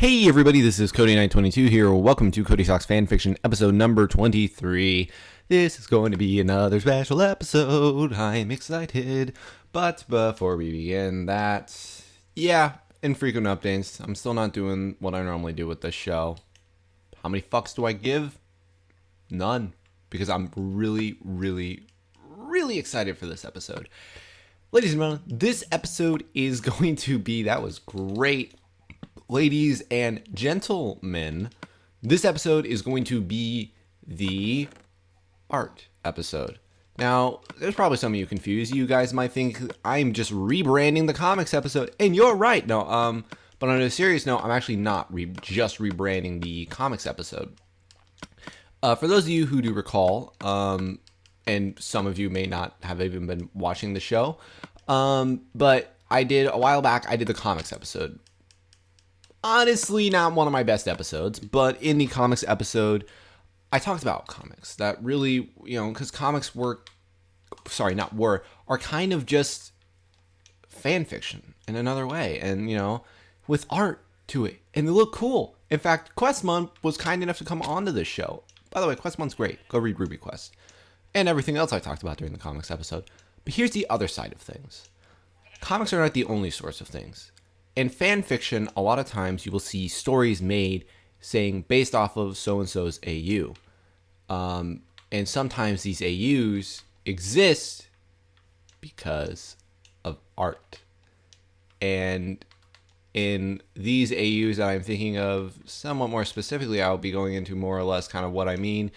Hey everybody, this is Cody922 here. Welcome to Cody Talks Fanfiction, episode number 23. This is going to be another special episode. I'm excited. But before we begin that, infrequent updates. I'm still not doing what I normally do with this show. How many fucks do I give? None. Because I'm really excited for this episode. Ladies and gentlemen, this episode is going to be, that was great. Ladies and gentlemen, this episode is going to be the art episode. Now, there's probably some of you confused. You guys might think I'm just rebranding the comics episode, and you're right. No, but on a serious note, I'm actually not just rebranding the comics episode. For those of you who do recall, and some of you may not have even been watching the show, but I did a while back. I did the comics episode. Honestly, not one of my best episodes, but in the comics episode, I talked about comics that really, because comics are kind of just fan fiction in another way, and, with art to it, and they look cool. In fact, Quest Month was kind enough to come onto this show. By the way, Quest Month's great. Go read RWBY Quest. And everything else I talked about during the comics episode. But here's the other side of things. Comics are not the only source of things. In fan fiction, a lot of times you will see stories made saying based off of so-and-so's AU. And sometimes these AUs exist because of art. And in these AUs that I'm thinking of somewhat more specifically, I'll be going into more or less kind of what I mean.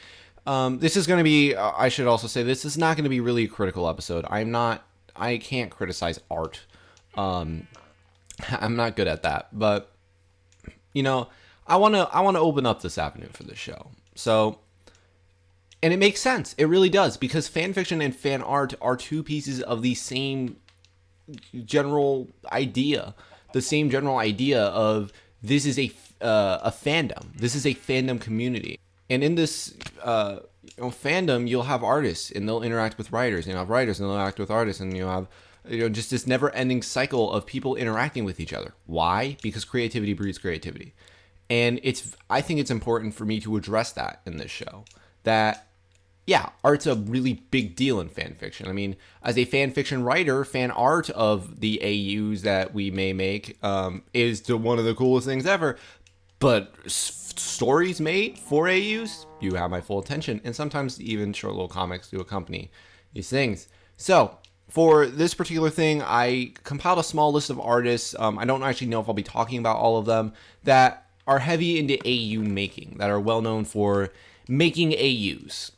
This is going to be, I should also say, this is not going to be really a critical episode. I can't criticize art. I'm not good at that, but I want to open up this avenue for the show. So, and it makes sense. It really does, because fan fiction and fan art are two pieces of the same general idea. The same general idea of this is a fandom. This is a fandom community. And in this fandom, you'll have artists and they'll interact with writers. And you'll have writers and they'll interact with artists. And you'll have just this never-ending cycle of people interacting with each other. Why? Because creativity breeds creativity. And I think it's important for me to address that in this show. That, art's a really big deal in fan fiction. I mean, as a fan fiction writer, fan art of the AUs that we may make is one of the coolest things ever. But stories made for AUs, you have my full attention. And sometimes even short little comics do accompany these things. So, for this particular thing, I compiled a small list of artists. I don't actually know if I'll be talking about all of them, that are heavy into AU making, that are well known for making AUs.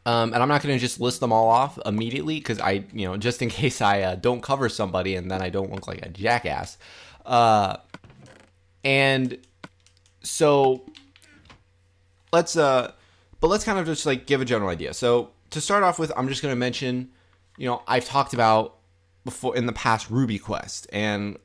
And I'm not going to just list them all off immediately, because just in case I don't cover somebody and then I don't look like a jackass. And so let's kind of just give a general idea. So to start off with, I'm just going to mention, I've talked about before in the past RWBY Quest and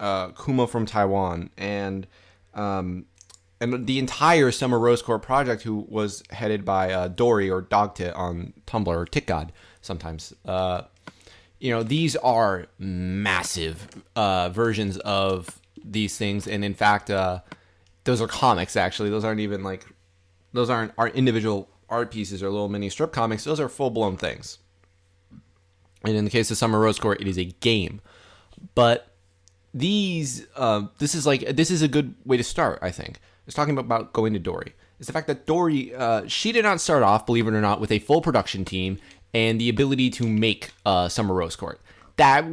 Kuma from Taiwan and the entire Summer Rose Court project, who was headed by Dory or Dogtit on Tumblr, or TitGod sometimes. These are massive versions of these things, and in fact, those are comics. Actually, those aren't our individual art pieces or little mini strip comics. Those are full blown things. And in the case of Summer Rose Court, it is a game. But this is a good way to start, I think. It's talking about going to Dory. It's the fact that Dory, she did not start off, believe it or not, with a full production team and the ability to make Summer Rose Court. That,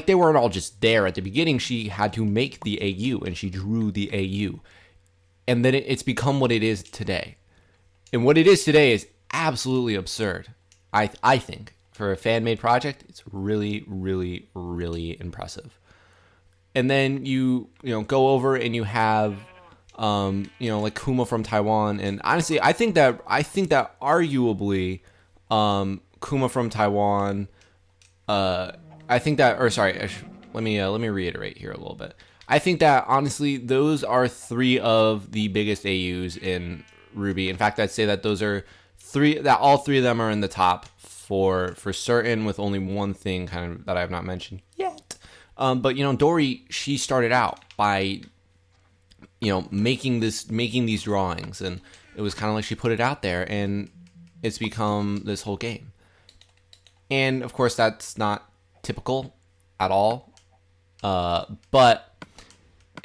they weren't all just there at the beginning. She had to make the AU, and she drew the AU. And then it's become what it is today. And what it is today is absolutely absurd, I think. For a fan-made project, it's really, really, really impressive. And then you go over and you have, like Kuma from Taiwan. And honestly, I think that arguably, Kuma from Taiwan, let me reiterate here a little bit. I think that honestly, those are three of the biggest AUs in RWBY. In fact, I'd say that those are all three of them are in the top for certain, with only one thing kind of that I have not mentioned yet. But Dory, she started out by making these drawings, and it was kind of like she put it out there, and it's become this whole game. And of course, that's not typical at all, but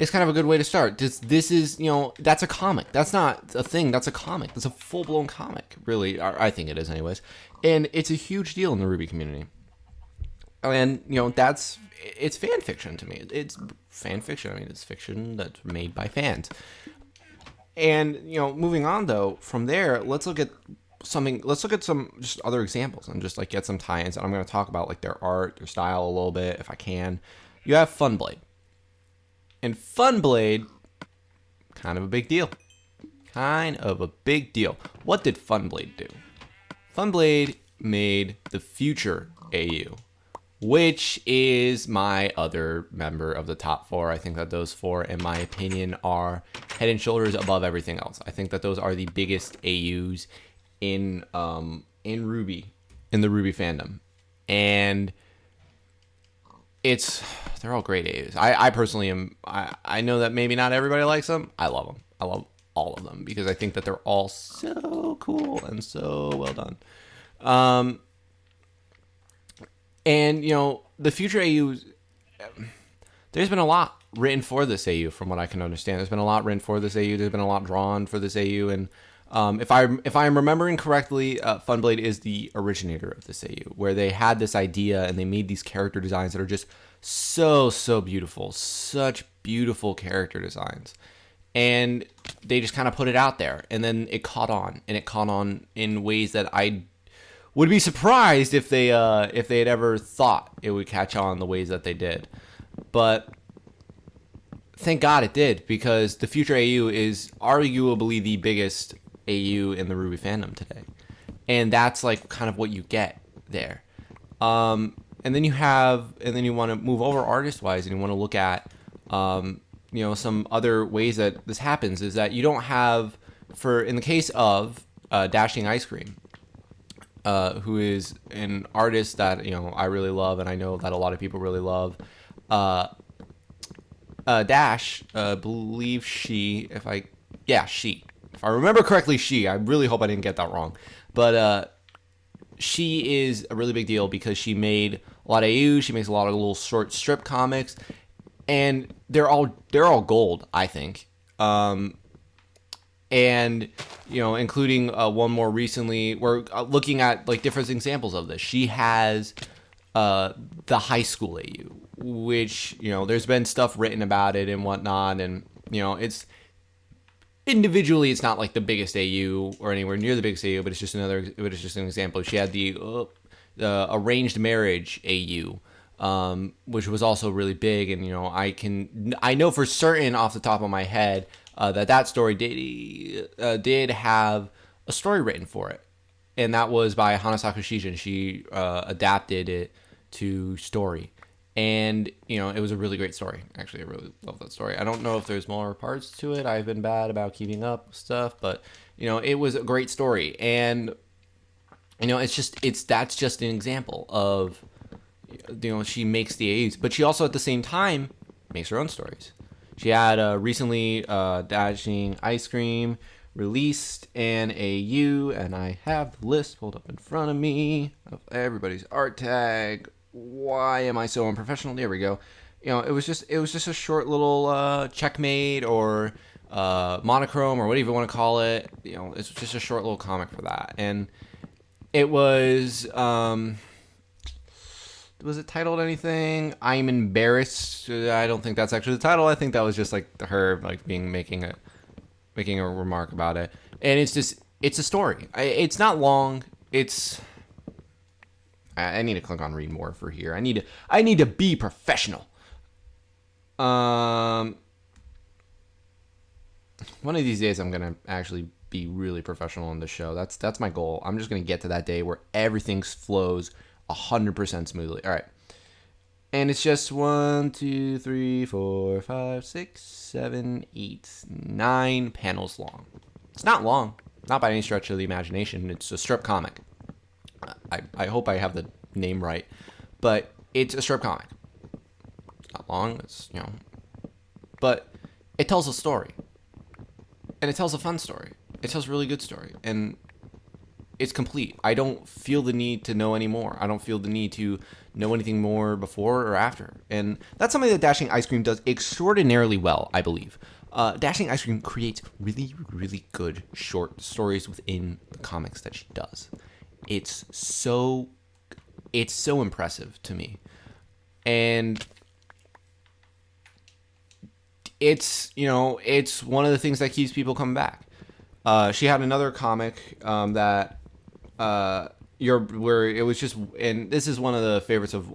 it's kind of a good way to start. This is, that's a comic. That's not a thing. That's a comic. That's a full-blown comic, really. I think it is anyways. And it's a huge deal in the RWBY community. And, it's fan fiction to me. It's fan fiction. I mean, it's fiction that's made by fans. And, moving on, though, from there, let's look at some just other examples and just, like, get some tie-ins. And I'm going to talk about, like, their art, their style a little bit, if I can. You have Funblade. And Funblade, kind of a big deal. What did Funblade do? Funblade made the Future AU, which is my other member of the top 4. I think that those 4, in my opinion, are head and shoulders above everything else. I think that those are the biggest AUs in RWBY, in the RWBY fandom. And they're all great AUs. I personally am. I know that maybe not everybody likes them. I love them. I love all of them because I think that they're all so cool and so well done. And the Future AUs. There's been a lot written for this AU, from what I can understand. There's been a lot written for this AU. There's been a lot drawn for this AU, and if I'm remembering correctly, Funblade is the originator of this AU, where they had this idea and they made these character designs that are just so beautiful, such beautiful character designs, and they just kind of put it out there, and then it caught on, and it caught on in ways that I would be surprised if they had ever thought it would catch on the ways that they did, but thank God it did, because the Future AU is arguably the biggest AU in the RWBY fandom today, and that's like kind of what you get there. And then you want to move over artist wise, and you want to look at some other ways that this happens. Is that you don't have, in the case of Dashingicecream, who is an artist that I really love, and I know that a lot of people really love. Dash, believe she, if I remember correctly, I really hope I didn't get that wrong, but she is a really big deal because she made a lot of AU. She makes a lot of little short strip comics, and they're all gold, I think. And including one more recently. We're looking at like different examples of this. She has the high school AU, which there's been stuff written about it and whatnot, and it's individually it's not like the biggest AU or anywhere near the biggest AU, but it's just an example. She had the arranged marriage AU, which was also really big, and I know for certain off the top of my head that story did have a story written for it, and that was by Hanasaku Shijin. She adapted it to story. And, it was a really great story. Actually, I really love that story. I don't know if there's more parts to it. I've been bad about keeping up with stuff, but, it was a great story. And, that's just an example of, she makes the AUs, but she also at the same time makes her own stories. She had recently Dashingicecream released an AU, and I have the list pulled up in front of me of everybody's art tag. Why am I so unprofessional? There we go. It was just a short little checkmate or monochrome or whatever you want to call it. It's just a short little comic for that, and it was it titled anything? I'm embarrassed. I don't think that's actually the title. I think that was just like her like making a remark about it, and it's a story. It's not long. I need to click on read more for here. I need to be professional. One of these days I'm gonna actually be really professional on the show. That's my goal. I'm just gonna get to that day where everything flows 100% smoothly. All right, and it's just 1, 2, 3, 4, 5, 6, 7, 8, 9 panels long. It's not long, not by any stretch of the imagination. It's a strip comic. I hope I have the name right, but it's a strip comic. It's not long, but it tells a story. And it tells a fun story. It tells a really good story. And it's complete. I don't feel the need to know any more. I don't feel the need to know anything more before or after. And that's something that Dashing Ice Cream does extraordinarily well, I believe. Dashing Ice Cream creates really, really good short stories within the comics that she does. It's so impressive to me. And it's one of the things that keeps people coming back. She had another comic that where it was just, and this is one of the favorites of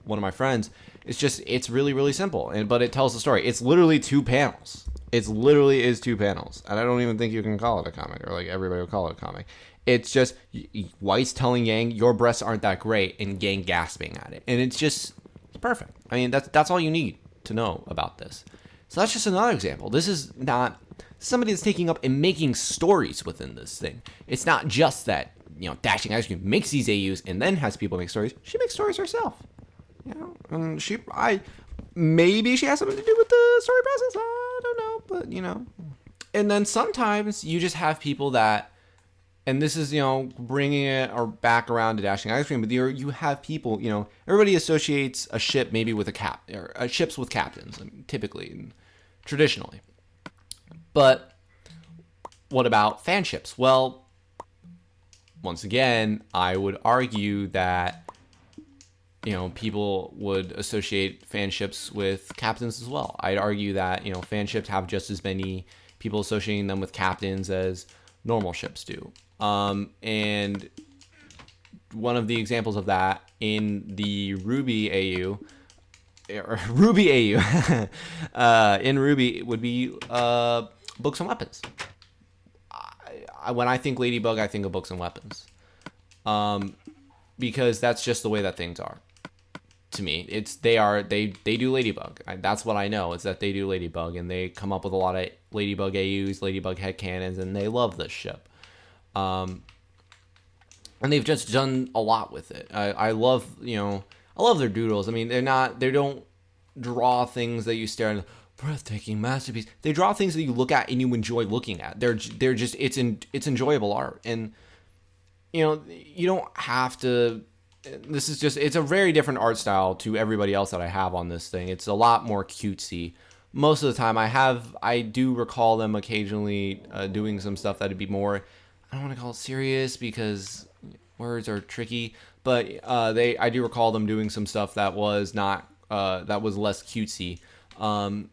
one of my friends. It's really, really simple, but it tells the story. It's literally 2 panels. It literally is 2 panels, and I don't even think you can call it a comic, or like everybody would call it a comic. It's just White's telling Yang, your breasts aren't that great, and Yang gasping at it, and it's perfect. I mean, that's all you need to know about this. So that's just another example. This is not somebody that's taking up and making stories within this thing. It's not just that, Dashing Ice Cream makes these AUs and then has people make stories. She makes stories herself. And maybe she has something to do with the story process. I don't know, but And then sometimes you just have people that, and this is, bringing it or back around to Dashing Ice Cream, but you have people, everybody associates a ship maybe with or ships with captains, typically and traditionally. But what about fan ships? Well, once again, I would argue that, people would associate fan ships with captains as well. I'd argue that, fan ships have just as many people associating them with captains as normal ships do. And one of the examples of that in the RWBY AU, or RWBY AU, in RWBY would be Booksandweapons. When I think Ladybug, I think of Booksandweapons, because that's just the way that things are. To me, they do Ladybug. That's what I know, is that they do Ladybug, and they come up with a lot of Ladybug AUs, Ladybug headcanons, and they love this ship. And they've just done a lot with it. I love their doodles. I mean, they don't draw things that you stare at, breathtaking masterpiece. They draw things that you look at and you enjoy looking at. They're just, it's enjoyable art. And, you don't have to, it's a very different art style to everybody else that I have on this thing. It's a lot more cutesy. Most of the time I do recall them occasionally doing some stuff that'd be more, I don't want to call it serious because words are tricky, but I do recall them doing some stuff that was not that was less cutesy, and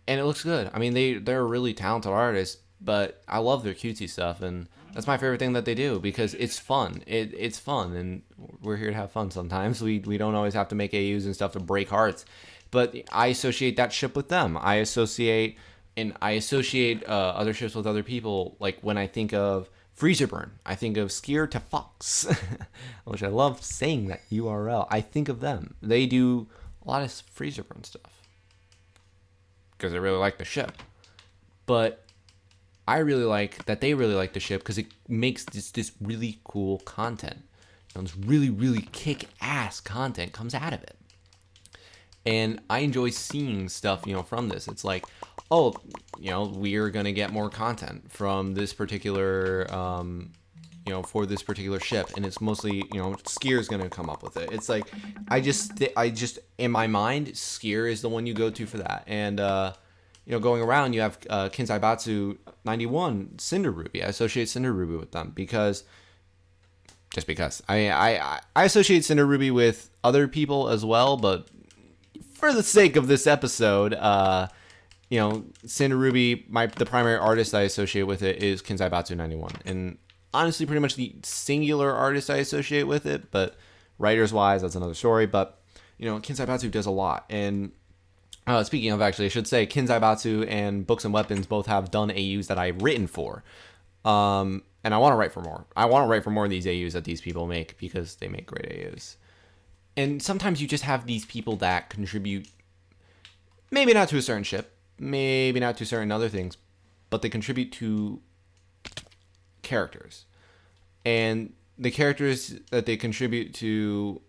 it looks good. I mean, they're really talented artists, but I love their cutesy stuff, and that's my favorite thing that they do because it's fun. It's fun, and we're here to have fun. Sometimes we don't always have to make AUs and stuff to break hearts, but I associate that ship with them. I associate other ships with other people. Like when I think of Freezer Burn, I think of Skiretehfox, which I love saying that URL. I think of them. They do a lot of Freezer Burn stuff because I really like the ship. But I really like that they really like the ship because it makes this really cool content. This really, really kick-ass content comes out of it. And I enjoy seeing stuff, from this. It's like, oh, we're going to get more content from this particular, for this particular ship. And it's mostly, Skier's going to come up with it. It's like, I just, in my mind, Skier is the one you go to for that. And, going around, you have Kinsaibatsu 91, Cinder Ruby. I associate Cinder Ruby with them because I associate Cinder Ruby with other people as well, but for the sake of this episode, Cinder Ruby, the primary artist I associate with it is Kinsaibatsu 91. And honestly, pretty much the singular artist I associate with it, but writers-wise, that's another story. But, Kinsaibatsu does a lot. And speaking of, actually, I should say, Kinsaibatsu and Booksandweapons both have done AUs that I've written for. And I want to write for more. I want to write for more of these AUs that these people make because they make great AUs. And sometimes you just have these people that contribute, maybe not to a certain ship, maybe not to certain other things, but they contribute to characters. And the characters that they contribute to,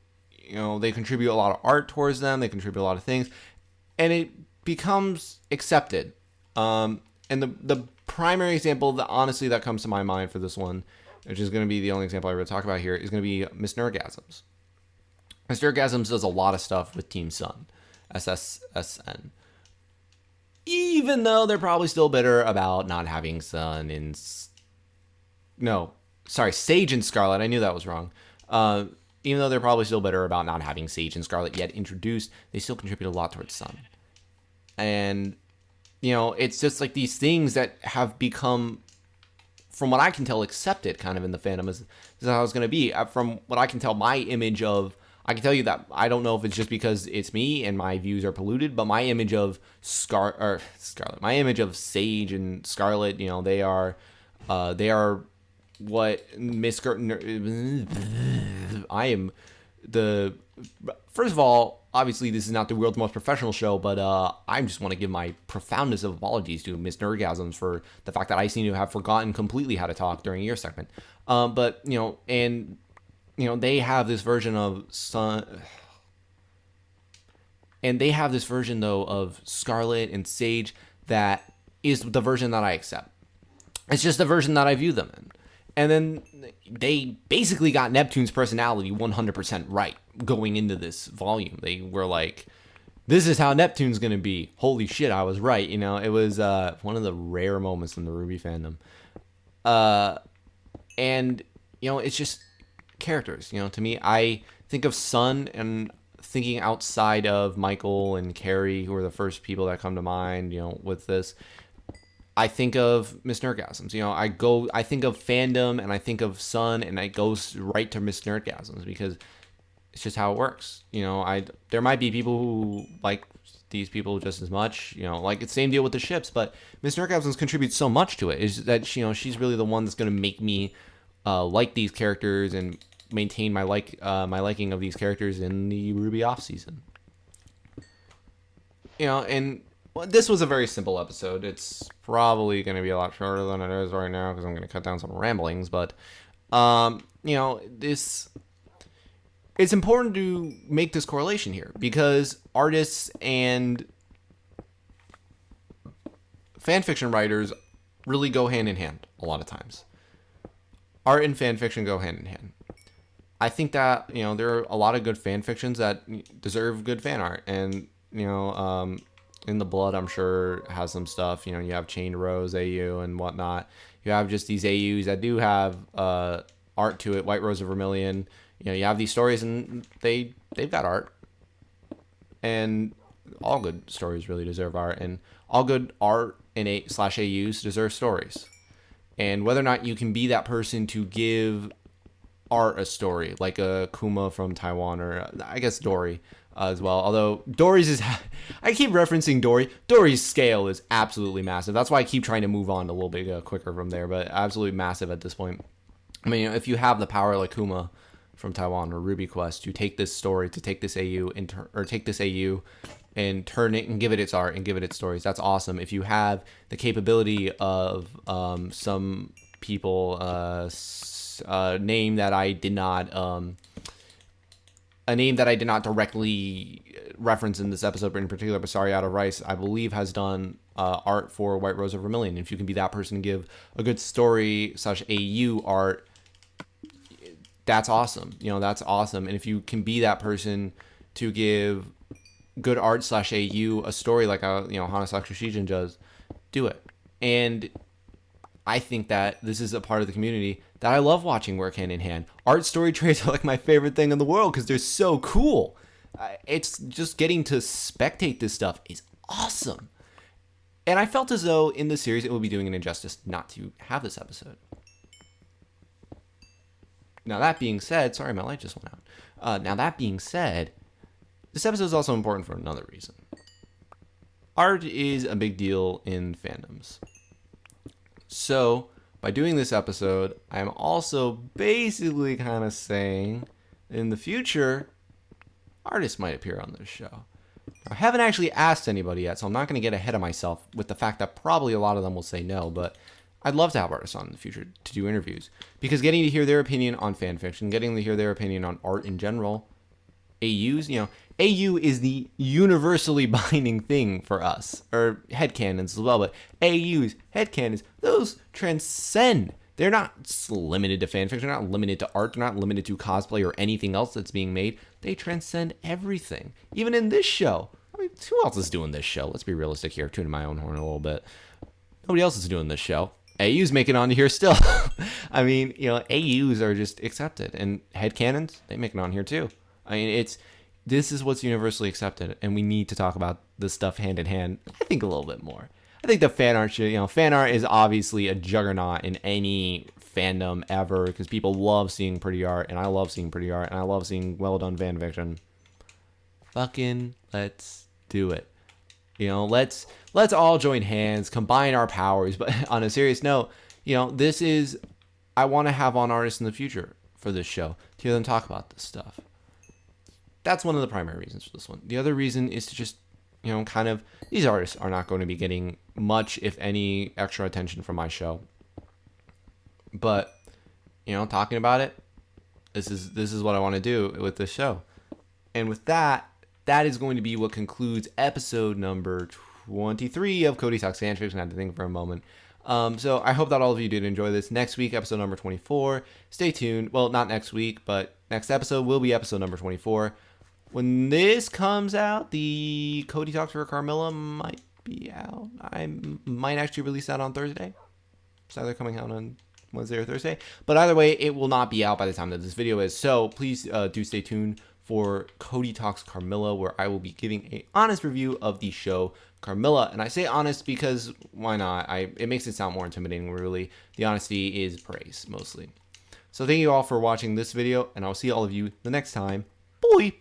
they contribute a lot of art towards them, they contribute a lot of things, and it becomes accepted And the primary example that honestly that comes to my mind for this one, which is going to be the only example I really talk about here, is going to be Miss-Nerdgasmz. Miss-Nerdgasmz does a lot of stuff with Team Sun, SSSN. Even though they're probably still bitter about not having Sun in... No, sorry, Sage and Scarlet. I knew that was wrong. Even though they're probably still bitter about not having Sage and Scarlet yet introduced, they still contribute a lot towards Sun. And, you know, it's just like these things that have become, from what I can tell, accepted kind of in the fandom is how it's going to be. From what I can tell, my image of... I can tell you that I don't know if it's just because it's me and my views are polluted, but my image of Scarlet, my image of Sage and Scarlet, you know, they are what I am the... First of all, obviously this is not the world's most professional show, but I just want to give my profoundest of apologies to Miss-Nerdgasmz for the fact that I seem to have forgotten completely how to talk during your segment. But, you know, and... You know, they have this version of Sun, and they have this version though of Scarlet and Sage that is the version that I accept. It's just the version that I view them in. And then they basically got Neptune's personality 100% right going into this volume. They were like, this is how Neptune's going to be. Holy shit, I was right. You know, it was one of the rare moments in the RWBY fandom. And, you know, it's just characters. You know, to me, I think of Sun and thinking outside of Michael and Carrie, who are the first people that come to mind, you know, with this. I think of Miss-Nerdgasmz. You know, I think of fandom and I think of Sun and it goes right to Miss-Nerdgasmz because it's just how it works. You know, there might be people who like these people just as much, you know, like it's the same deal with the ships, but Miss-Nerdgasmz contributes so much to it is that, you know, she's really the one that's going to make me like these characters and maintain my liking of these characters in the RWBY off season. You know, and this was a very simple episode. It's probably going to be a lot shorter than it is right now because I'm going to cut down some ramblings. But, you know, it's important to make this correlation here because artists and fanfiction writers really go hand in hand a lot of times. Art and fanfiction go hand in hand. I think that, you know, there are a lot of good fan fictions that deserve good fan art. And, you know, In the Blood, I'm sure, has some stuff. You know, you have Chained Rose AU and whatnot. You have just these AUs that do have art to it. White Rose of Vermilion. You know, you have these stories and they've got art. And all good stories really deserve art. And all good art in /AUs deserve stories. And whether or not you can be that person to give art a story, like a Kuma from Taiwan, or I guess Dory as well. Although Dory's is, I keep referencing Dory. Dory's scale is absolutely massive. That's why I keep trying to move on a little bit quicker from there, but absolutely massive at this point. I mean, if you have the power like Kuma from Taiwan or Ruby Quest to take this story, to take this AU and turn it and give it its art and give it its stories, that's awesome. If you have the capability of some people, a name that I did not directly reference in this episode, but in particular, Basari Out of Rice, I believe has done art for White Rose of Vermilion. If you can be that person and give a good story /AU art, that's awesome. You know, that's awesome. And if you can be that person to give good art /AU a story like Hanasaku Shijin does, do it. And I think that this is a part of the community that I love watching work hand in hand. Art story trades are like my favorite thing in the world because they're so cool. It's just getting to spectate this stuff is awesome. And I felt as though in this series it would be doing an injustice not to have this episode. Now that being said, sorry, my light just went out. Now that being said, this episode is also important for another reason. Art is a big deal in fandoms. So, by doing this episode, I'm also basically kind of saying, in the future, artists might appear on this show. I haven't actually asked anybody yet, so I'm not going to get ahead of myself with the fact that probably a lot of them will say no, but I'd love to have artists on in the future to do interviews. Because getting to hear their opinion on fanfiction, getting to hear their opinion on art in general, AUs, AU is the universally binding thing for us, or headcanons as well, but AUs, headcanons, those transcend. They're not limited to fanfiction, they're not limited to art, they're not limited to cosplay or anything else that's being made. They transcend everything. Even in this show. I mean, who else is doing this show? Let's be realistic here, tooting my own horn a little bit. Nobody else is doing this show. AU's making it on here still. I mean, AUs are just accepted. And headcanons, they make it on here too. I mean, this is what's universally accepted, and we need to talk about this stuff hand in hand, I think, a little bit more. I think the fan art should, fan art is obviously a juggernaut in any fandom ever, because people love seeing pretty art, and I love seeing pretty art, and I love seeing well done fan fiction. Fucking let's do it. Let's all join hands, combine our powers. But on a serious note, I want to have on artists in the future for this show to hear them talk about this stuff. That's one of the primary reasons for this one. The other reason is to just, these artists are not going to be getting much, if any, extra attention from my show. But, talking about it, this is what I want to do with this show. And with that is going to be what concludes episode number 23 of Cody Talks Fanfiction. I had to think for a moment. So I hope that all of you did enjoy this. Next week, episode number 24. Stay tuned. Well, not next week, but next episode will be episode number 24. When this comes out, the Cody Talks for Carmilla might be out. I might actually release that on Thursday. It's either coming out on Wednesday or Thursday. But either way, it will not be out by the time that this video is. So please do stay tuned for Cody Talks Carmilla, where I will be giving an honest review of the show Carmilla. And I say honest because why not? It makes it sound more intimidating, really. The honesty is praise, mostly. So thank you all for watching this video, and I'll see all of you the next time. Bye!